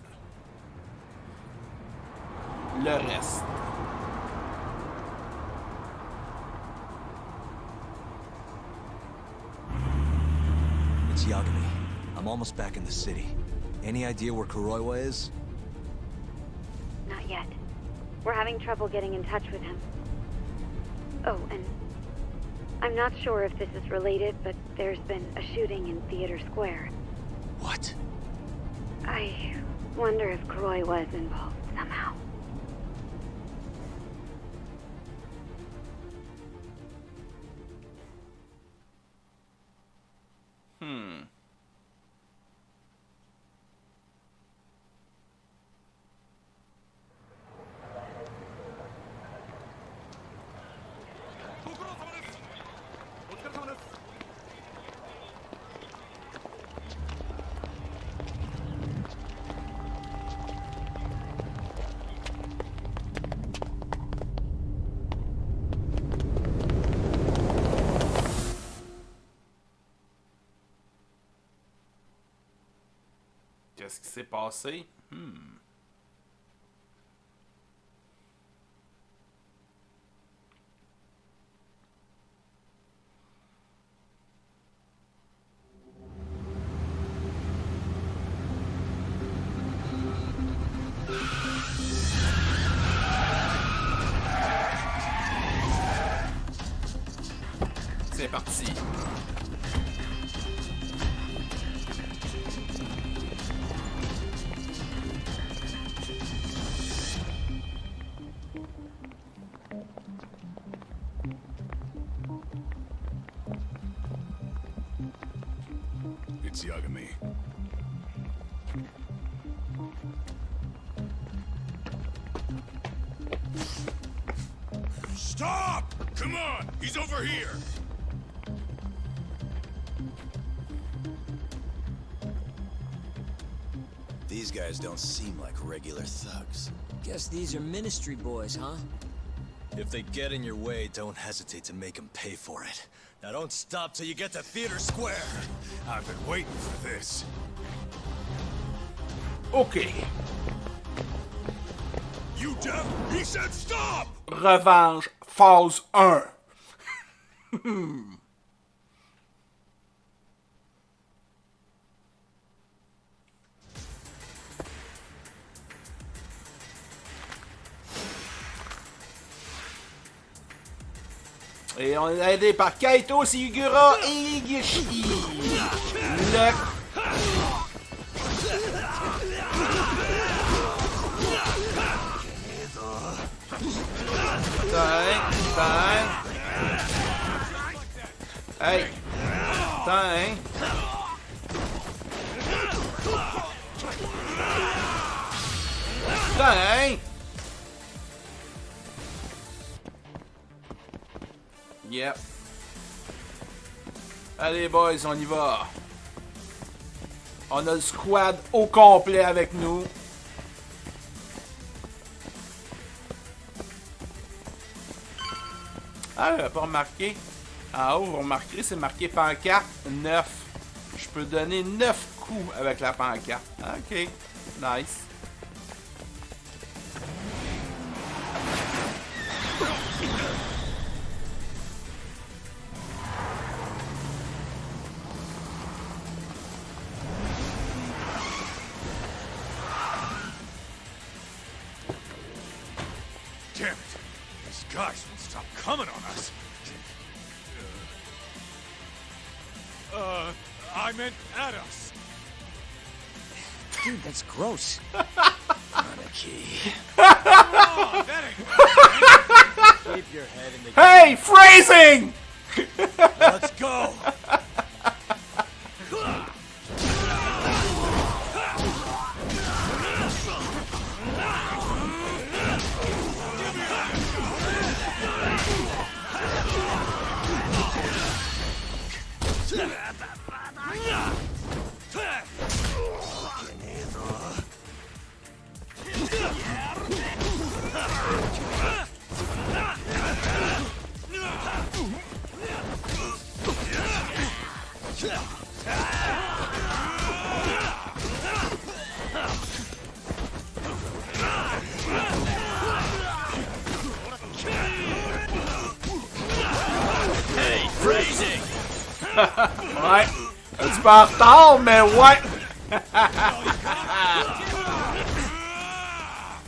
le reste. It's Yakuza. I'm almost back in the city. Any idea where Kuroiwa is? Not yet. We're having trouble getting in touch with him. Oh, and I'm not sure if this is related, but there's been a shooting in Theater Square. What? I wonder if Kuroiwa is involved somehow. Qu'est-ce qui s'est passé? C'est parti. It's Yagami. Stop! Come on! He's over here! These guys don't seem like regular thugs. Guess these are ministry boys, huh? If they get in your way, don't hesitate to make them pay for it. Now don't stop till you get to Theater Square. I've been waiting for this. OK. You deaf? He said stop! Revanche, phase 1. Et on est aidé par Kaito, Sugura et Gishi. Le... Hey. Putain. Putain. Yep. Allez boys, on y va. On a le squad au complet avec nous. Ah, j'avais pas remarqué. En haut, vous remarquerez, c'est marqué pancarte 9. Je peux donner 9 coups avec la pancarte. Ok, nice. Damn it! These guys won't stop coming on us. I meant at us. Dude, that's gross. Anarchy. Oh, that ain't Keep your head in the Hey, phrasing! Let's go. Hey, phrasing. Ouais. Un petit peu en retard, mais ouais.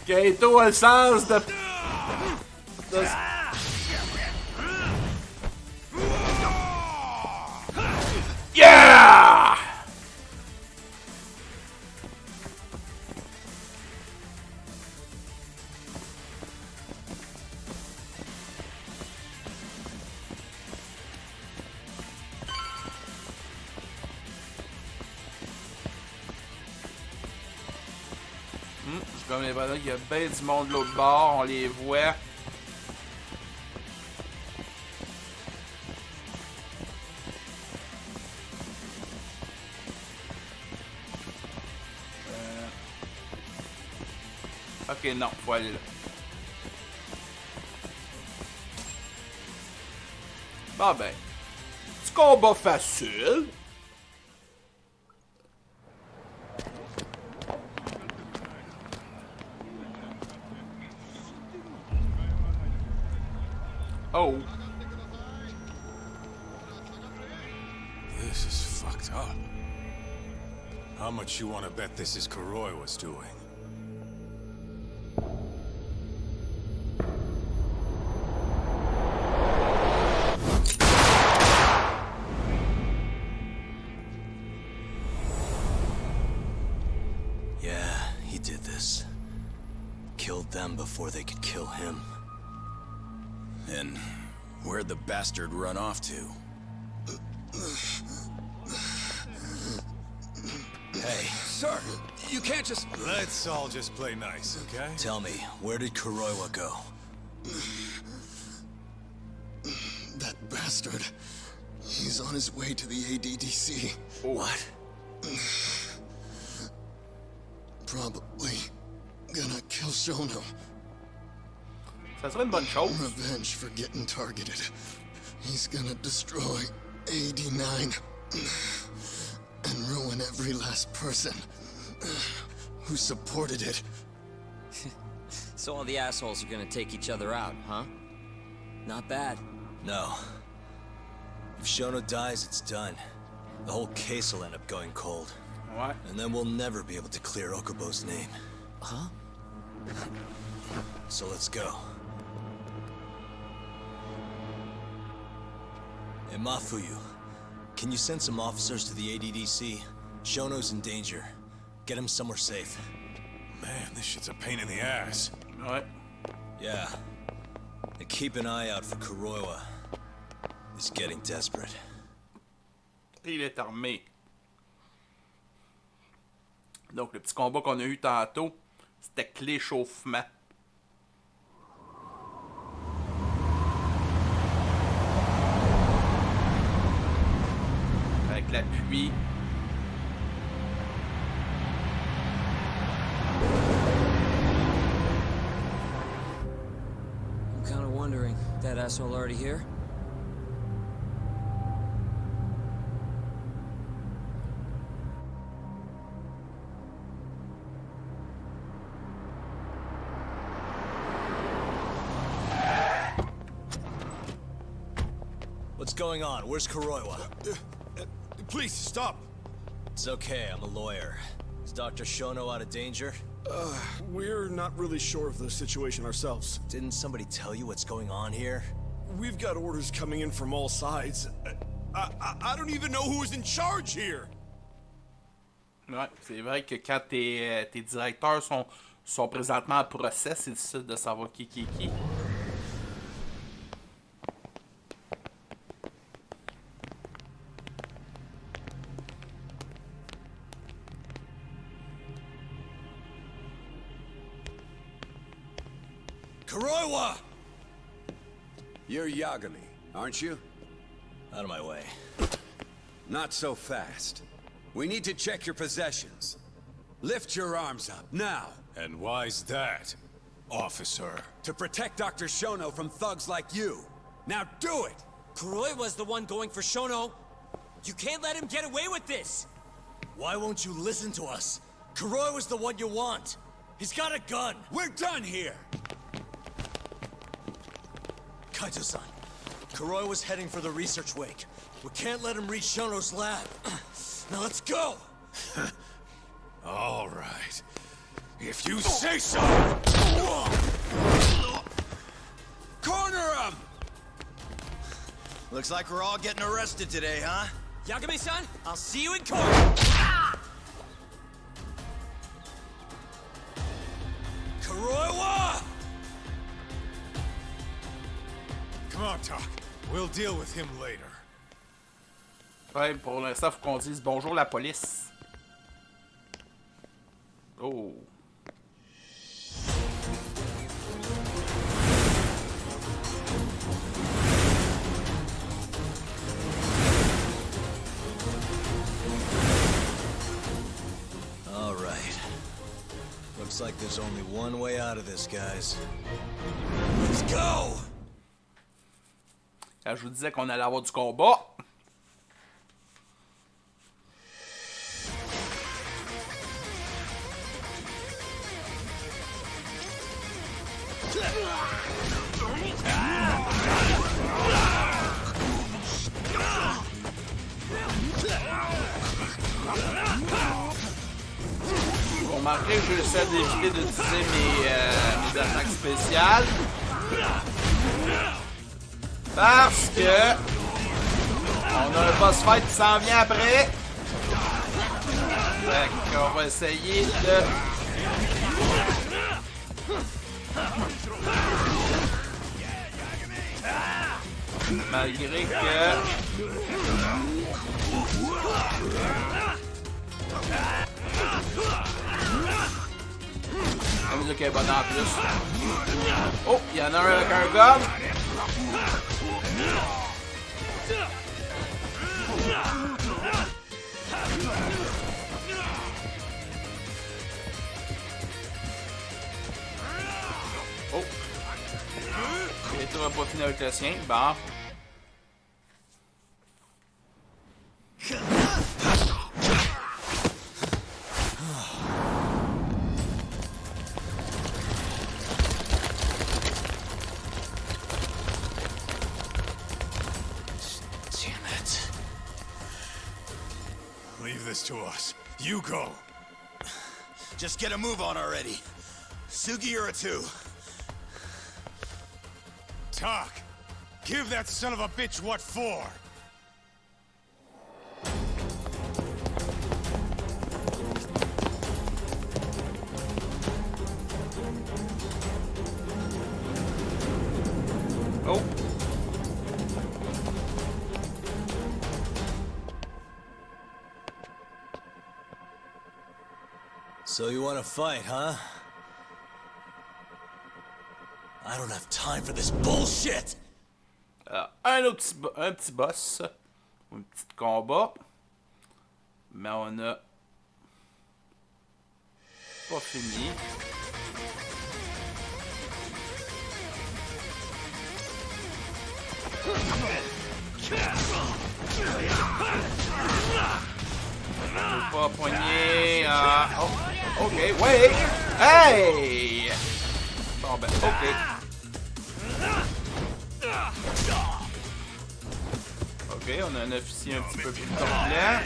Kaito a le sens de... Yeah! J'ai comme l'impression qu'il y a bien du monde de l'autre bord, on les voit. Ok, non, faut aller là. Bon ben, petit combat facile. Oh. This is fucked up. How much you want to bet this is Kuroiwa's doing? Yeah, he did this. Killed them before they could kill him. And where'd the bastard run off to? Hey. Sir, you can't just... Let's all just play nice, okay? Tell me, where did Kuroiwa go? That bastard. He's on his way to the ADDC. What? Probably gonna kill Shono. Ça serait une bonne chose. Revenge for getting targeted. He's gonna destroy 89 and ruin every last person who supported it. So all the assholes are gonna take each other out, huh? Not bad. No. If Shono dies, it's done. The whole case will end up going cold. What? And then we'll never be able to clear Okubo's name. Huh? So let's go. Hey, Mafuyu, can you send some officers to the ADDC? Shono's in danger. Get him somewhere safe. Man, this shit's a pain in the ass. Ouais. Yeah. And keep an eye out for Kuroiwa. He's getting desperate. Il est armé. Donc, le petit combat qu'on a eu tantôt, c'était que l'échauffement. Avec l'appui. I'm kind of wondering, that asshole already here? What's going on? Where's Kuroiwa? Please, stop. It's okay, I'm a lawyer. Is Dr. Shono out of danger? We're not really sure of the situation ourselves. Didn't somebody tell you what's going on here? We've got orders coming in from all sides. I don't even know who is in charge here. Ouais, c'est vrai que quand tes directeurs sont présentement en procès, c'est difficile de savoir qui est qui. Kuroiwa! You're Yagami, aren't you? Out of my way. Not so fast. We need to check your possessions. Lift your arms up, now. And why's that, officer? To protect Dr. Shono from thugs like you. Now do it! Kuroiwa's the one going for Shono. You can't let him get away with this! Why won't you listen to us? Kuroiwa's the one you want. He's got a gun. We're done here! Kaito-san, Kuroiwa's heading for the research wake. We can't let him reach Shono's lab. Now let's go! All right. If you say so! Corner him! Looks like we're all getting arrested today, huh? Yagami-san, I'll see you in court! Kuroiwa! Come on, Talk. We'll deal with him later. Ouais, pour l'instant, faut qu'on dise bonjour la police. Oh. All right. Looks like there's only one way out of this, guys. Let's go! Quand je vous disais qu'on allait avoir du combat. Vous remarquez que j'essaie d'éviter d'utiliser mes attaques spéciales. Parce que on a un boss fight qui s'en vient après. Fait qu'on va essayer de... Malgré que... La musique est bonne en plus. Oh, il y en a un avec un gun. Oh. Et tu vas pas finir avec le sien. Bon. Leave this to us. You go. Just get a move on already. Sugiura-2. Talk. Give that son of a bitch what for. Oh. So you want to fight, huh? I don't have time for this bullshit! Un petit boss. Un petit combat. Mais on a pas fini. Je peux pas poigner. Oh, ok, wait! Hey! Bon ben, ok. Ok, on a un officier un petit peu plus complet.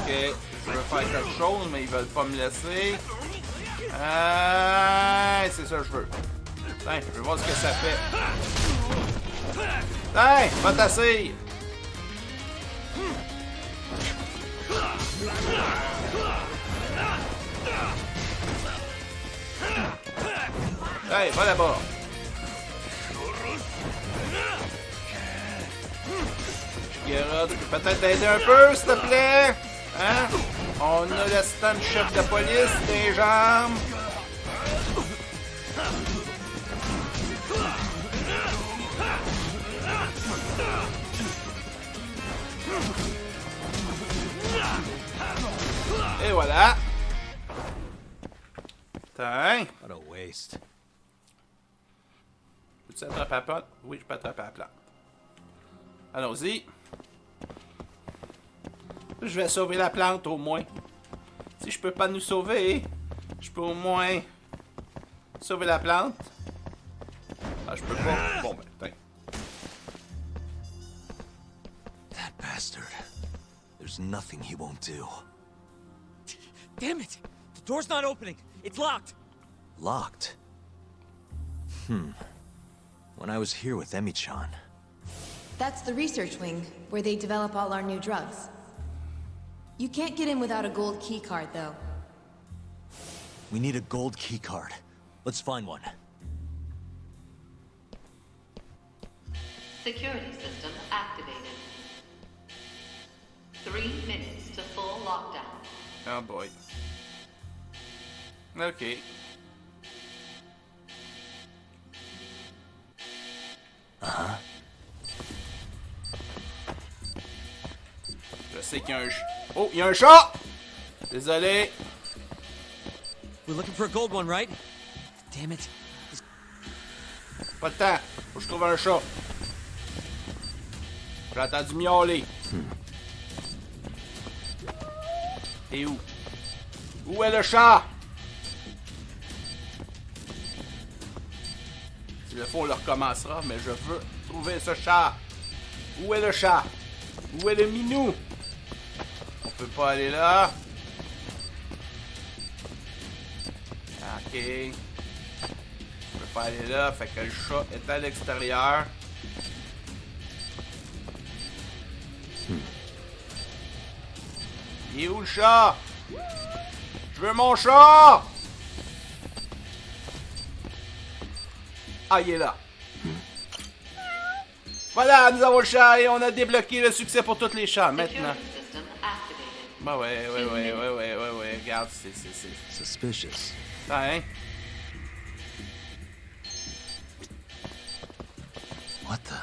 Ok, je veux faire quelque chose, mais ils veulent pas me laisser. C'est ça que je veux. Tiens, je veux voir ce que ça fait. Tiens, va t'asseoir. Hey, va là-bas. Shigeru, tu peux peut-être t'aider un peu, s'il te plaît? Hein? On a l'assistant du chef de police des jambes. Et voilà. Tiens. What a waste. Peux-tu attraper la plante? Oui, je peux attraper la plante. Allons-y. Je vais sauver la plante au moins. Si je peux pas nous sauver, je peux au moins sauver la plante. Ah, je peux pas. Bon, ben, tiens. That bastard. There's nothing he won't do. Damn it! The door's not opening. It's locked. Locked? When I was here with Emi-chan. That's the research wing, where they develop all our new drugs. You can't get in without a gold key card, though. We need a gold key card. Let's find one. Security system activated. 3 minutes to full lockdown. Oh boy. Ok. Je sais qu'il y a un Oh, il y a un chat! Désolé. We're looking for a gold one, right? Damn it. Pas de temps. Faut que je trouve un chat. J'ai entendu miauler. Et où? Où est le chat? S'il le faut, on le recommencera, mais je veux trouver ce chat. Où est le chat? Où est le minou? On peut pas aller là. Ok. On peut pas aller là, fait que le chat est à l'extérieur. Il est où le chat? Je veux mon chat! Ah, il est là. Voilà, nous avons le chat et on a débloqué le succès pour tous les chats maintenant. Bah ouais, regarde, c'est... Suspicious. Hein? What the...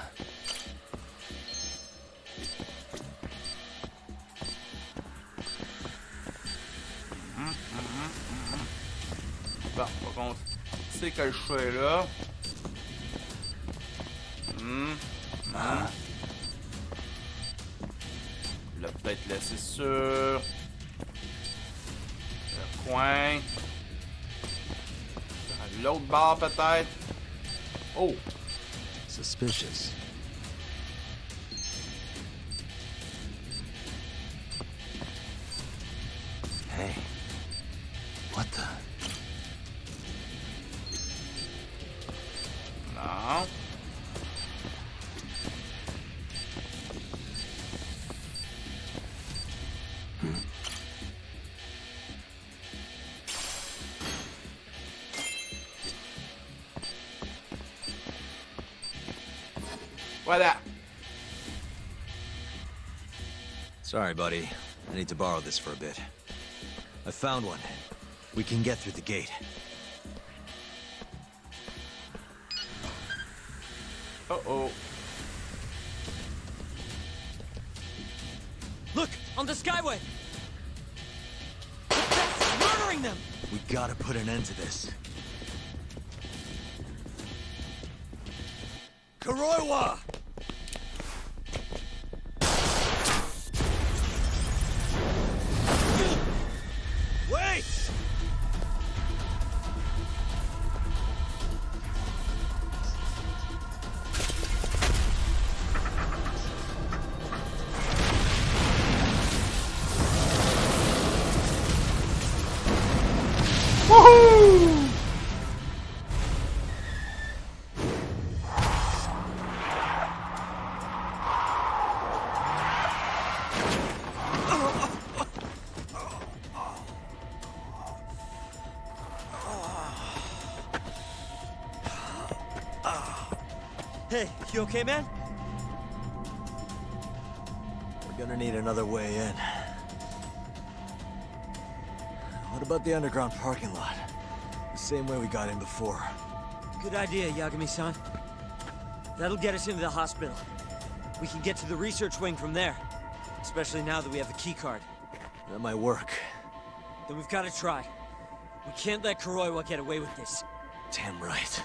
Bon, par contre, c'est que le chat est là. Il l'a peut-être laissé sur le coin. Dans l'autre barre peut-être. Oh! Suspicious. Hey. What the... Non. Voilà. Sorry, buddy. I need to borrow this for a bit. I found one. We can get through the gate. Uh-oh. Look! On the skyway! That's murdering them! We gotta put an end to this. Kuroiwa! Wait! Hey, you okay, man? We're gonna need another way in. What about the underground parking lot? The same way we got in before. Good idea, Yagami-san. That'll get us into the hospital. We can get to the research wing from there. Especially now that we have the keycard. That might work. Then we've got to try. We can't let Kuroiwa get away with this. Damn right.